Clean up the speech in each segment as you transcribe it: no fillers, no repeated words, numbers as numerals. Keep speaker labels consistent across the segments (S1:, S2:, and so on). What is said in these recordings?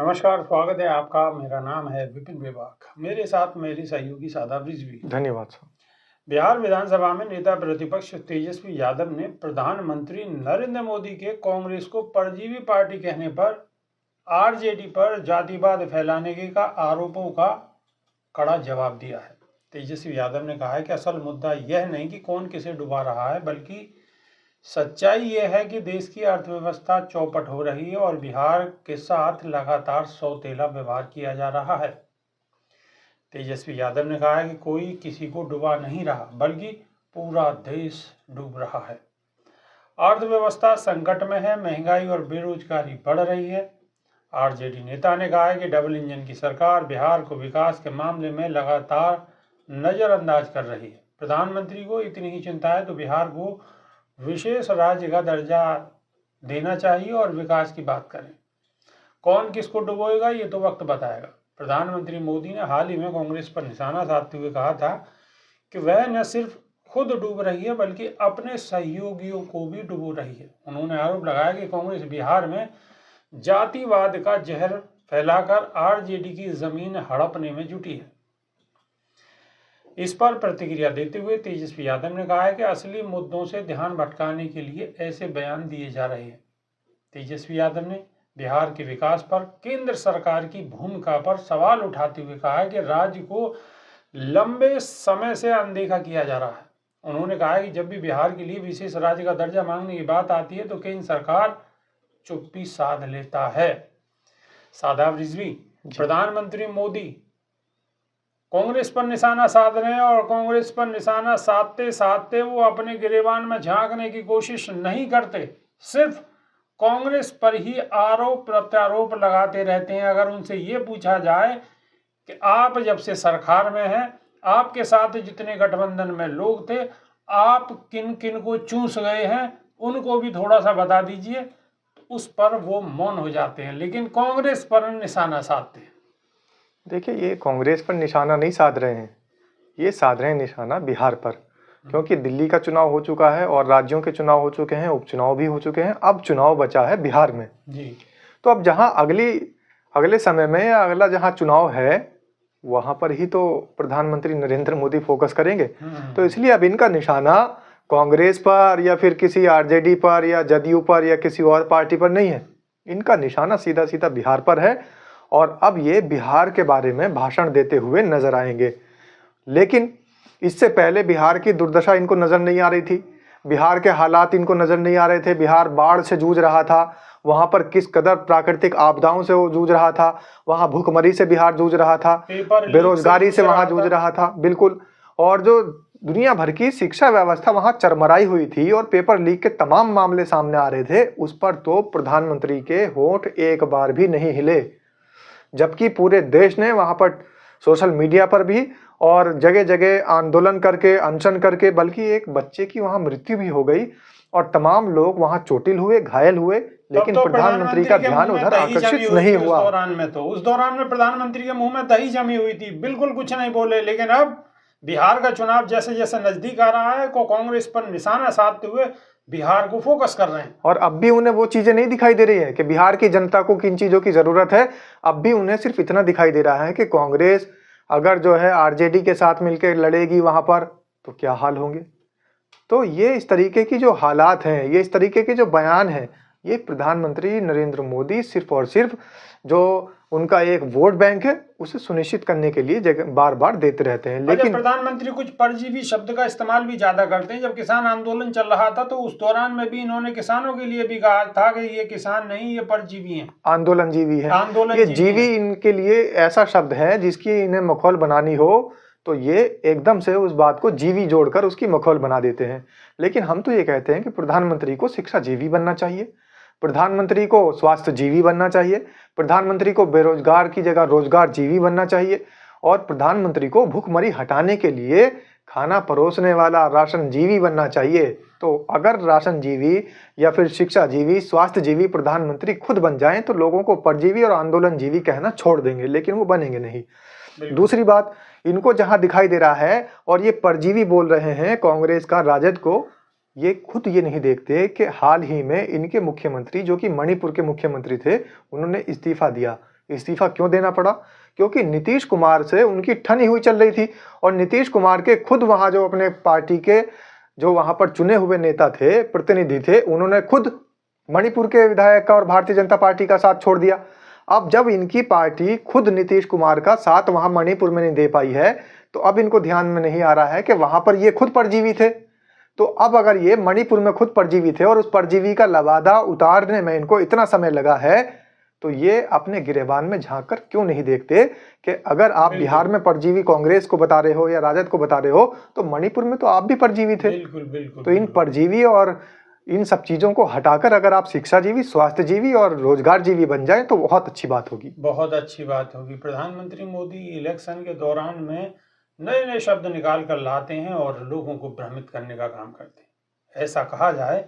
S1: नमस्कार, स्वागत है आपका। मेरा नाम है विपिन बेबाक। मेरे साथ मेरी सहयोगी शादाब रिजवी।
S2: धन्यवाद सर।
S1: बिहार विधानसभा में नेता प्रतिपक्ष तेजस्वी यादव ने प्रधानमंत्री नरेंद्र मोदी के कांग्रेस को परजीवी पार्टी कहने पर आरजेडी पर जातिवाद फैलाने के आरोपों का कड़ा जवाब दिया है। तेजस्वी यादव ने कहा है कि असल मुद्दा यह नहीं कि कौन किसे डुबा रहा है, बल्कि सच्चाई यह है कि देश की अर्थव्यवस्था चौपट हो रही है और बिहार के साथ लगातार सौतेला व्यवहार किया जा रहा है। तेजस्वी यादव ने कहा है कि कोई किसी को डुबा नहीं रहा, बल्कि पूरा देश डूब रहा है। अर्थव्यवस्था संकट में है, महंगाई और बेरोजगारी बढ़ रही है। आरजेडी नेता ने कहा है कि डबल इंजन की सरकार बिहार को विकास के मामले में लगातार नजरअंदाज कर रही है। प्रधानमंत्री को इतनी ही चिंता है तो बिहार को विशेष राज्य का दर्जा देना चाहिए और विकास की बात करें। कौन किसको डुबोएगा ये तो वक्त बताएगा। प्रधानमंत्री मोदी ने हाल ही में कांग्रेस पर निशाना साधते हुए कहा था कि वह न सिर्फ खुद डूब रही है बल्कि अपने सहयोगियों को भी डुबो रही है। उन्होंने आरोप लगाया कि कांग्रेस बिहार में जातिवाद का जहर फैलाकर आरजेडी की जमीन हड़पने में जुटी है। इस पर प्रतिक्रिया देते हुए तेजस्वी यादव ने कहा है कि असली मुद्दों से ध्यान भटकाने के लिए ऐसे बयान दिए जा रहे हैं। तेजस्वी यादव ने बिहार के विकास पर केंद्र सरकार की भूमिका पर सवाल उठाते हुए कहा है कि राज्य को लंबे समय से अनदेखा किया जा रहा है। उन्होंने कहा है कि जब भी बिहार के लिए विशेष राज्य का दर्जा मांगने की बात आती है तो केंद्र सरकार चुप्पी साध लेता है। शादाब रिजवी, प्रधानमंत्री मोदी कांग्रेस पर निशाना साध रहे हैं और कांग्रेस पर निशाना साधते साधते वो अपने गिरेबान में झांकने की कोशिश नहीं करते, सिर्फ कांग्रेस पर ही आरोप प्रत्यारोप लगाते रहते हैं। अगर उनसे ये पूछा जाए कि आप जब से सरकार में हैं, आपके साथ जितने गठबंधन में लोग थे, आप किन किन को चूस गए हैं, उनको भी थोड़ा सा बता दीजिए, तो उस पर वो मौन हो जाते हैं, लेकिन कांग्रेस पर निशाना साधते हैं।
S2: देखिए, ये कांग्रेस पर निशाना नहीं साध रहे हैं, ये साध रहे हैं निशाना बिहार पर, क्योंकि दिल्ली का चुनाव हो चुका है और राज्यों के चुनाव हो चुके हैं, उपचुनाव भी हो चुके हैं। अब चुनाव बचा है बिहार में
S1: जी।
S2: तो अब जहां अगले समय में या अगला जहां चुनाव है वहां पर ही तो प्रधानमंत्री नरेंद्र मोदी फोकस करेंगे। तो इसलिए अब इनका निशाना कांग्रेस पर या फिर किसी आरजेडी पर या जदयू पर या किसी और पार्टी पर नहीं है, इनका निशाना सीधा सीधा बिहार पर है। और अब ये बिहार के बारे में भाषण देते हुए नजर आएंगे। लेकिन इससे पहले बिहार की दुर्दशा इनको नजर नहीं आ रही थी, बिहार के हालात इनको नजर नहीं आ रहे थे। बिहार बाढ़ से जूझ रहा था, वहां पर किस कदर प्राकृतिक आपदाओं से वो जूझ रहा था, वहां भूखमरी से बिहार जूझ रहा था, बेरोजगारी से वहां जूझ रहा था, बिल्कुल। और जो दुनिया भर की शिक्षा व्यवस्था वहां चरमराई हुई थी और पेपर लीक के तमाम मामले सामने आ रहे थे, उस पर तो प्रधानमंत्री के होंठ एक बार भी नहीं हिले। जबकि पूरे देश ने वहां पर सोशल मीडिया पर भी और जगह जगह आंदोलन करके, अनशन करके, बल्कि एक बच्चे की वहां मृत्यु भी हो गई और तमाम लोग वहां चोटिल हुए, घायल हुए, लेकिन प्रधानमंत्री का ध्यान उधर आकर्षित नहीं हुआ।
S1: उस दौरान में प्रधानमंत्री के मुंह में दही जमी हुई थी, बिल्कुल कुछ नहीं बोले। लेकिन अब बिहार का चुनाव जैसे जैसे नजदीक आ रहा है, को कांग्रेस पर निशाना साधते हुए बिहार को फोकस कर रहे हैं।
S2: और अब भी उन्हें वो चीजें नहीं दिखाई दे रही है कि बिहार की जनता को किन चीजों की जरूरत है। अब भी उन्हें सिर्फ इतना दिखाई दे रहा है कि कांग्रेस अगर जो है आरजेडी के साथ मिलकर लड़ेगी वहां पर तो क्या हाल होंगे। तो ये इस तरीके की जो हालात हैं, ये इस तरीके के जो बयान हैं, ये प्रधानमंत्री नरेंद्र मोदी सिर्फ और सिर्फ जो उनका एक वोट बैंक है उसे सुनिश्चित करने के लिए बार बार देते रहते हैं।
S1: लेकिन प्रधानमंत्री कुछ परजीवी शब्द का इस्तेमाल भी ज्यादा करते हैं। जब किसान आंदोलन चल रहा था तो उस दौरान में भी इन्होंने किसानों के लिए भी कहा था कि ये किसान नहीं, ये परजीवी हैं,
S2: आंदोलन जीवी है। ये जीवी इनके लिए ऐसा शब्द है जिसकी इन्हें मखौल बनानी हो तो ये एकदम से उस बात को जीवी जोड़कर उसकी मखौल बना देते हैं। लेकिन हम तो ये कहते हैं कि प्रधानमंत्री को शिक्षा जीवी बनना चाहिए, प्रधानमंत्री को स्वास्थ्य जीवी बनना चाहिए, प्रधानमंत्री को बेरोजगार की जगह रोजगार जीवी बनना चाहिए और प्रधानमंत्री को भूखमरी हटाने के लिए खाना परोसने वाला राशन जीवी बनना चाहिए। तो अगर राशन जीवी या फिर शिक्षा जीवी, स्वास्थ्य जीवी प्रधानमंत्री खुद बन जाएं तो लोगों को परजीवी और आंदोलन जीवी कहना छोड़ देंगे, लेकिन वो बनेंगे नहीं। दूसरी बात, इनको जहां दिखाई दे रहा है और ये परजीवी बोल रहे हैं कांग्रेस का, राजद को, ये खुद ये नहीं देखते कि हाल ही में इनके मुख्यमंत्री जो कि मणिपुर के मुख्यमंत्री थे, उन्होंने इस्तीफा दिया। इस्तीफा क्यों देना पड़ा? क्योंकि नीतीश कुमार से उनकी ठनी हुई चल रही थी और नीतीश कुमार के खुद वहां जो अपने पार्टी के जो वहां पर चुने हुए नेता थे, प्रतिनिधि थे, उन्होंने खुद मणिपुर के विधायक का और भारतीय जनता पार्टी का साथ छोड़ दिया। अब जब इनकी पार्टी खुद नीतीश कुमार का साथ वहां मणिपुर में नहीं दे पाई है, तो अब इनको ध्यान में नहीं आ रहा है कि वहां पर ये खुद परजीवी थे। तो अब अगर ये मणिपुर में खुद परजीवी थे और उस परजीवी का लवादा उतारने में इनको इतना समय लगा है, तो ये अपने गिरेबान में झांक कर क्यों नहीं देखते कि अगर आप बिहार में परजीवी कांग्रेस को बता रहे हो या राजद को बता रहे हो, तो मणिपुर में तो आप भी परजीवी थे।
S1: बिल्कुल बिल्कुल।
S2: तो इन परजीवी और इन सब चीजों को हटाकर अगर आप शिक्षाजीवी, स्वास्थ्यजीवी और रोजगारजीवी बन जाएं तो बहुत अच्छी बात होगी।
S1: बहुत अच्छी बात होगी। प्रधानमंत्री मोदी इलेक्शन के दौरान में नए नए शब्द निकाल कर लाते हैं और लोगों को भ्रमित करने का काम करते हैं। ऐसा कहा जाए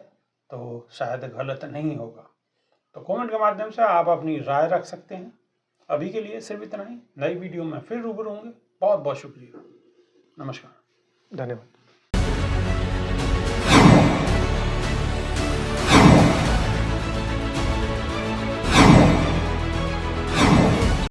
S1: तो शायद गलत नहीं होगा। तो कमेंट के माध्यम से आप अपनी राय रख सकते हैं। अभी के लिए सिर्फ इतना ही। नई वीडियो में फिर रूबरू होंगे। बहुत बहुत शुक्रिया। नमस्कार।
S2: धन्यवाद।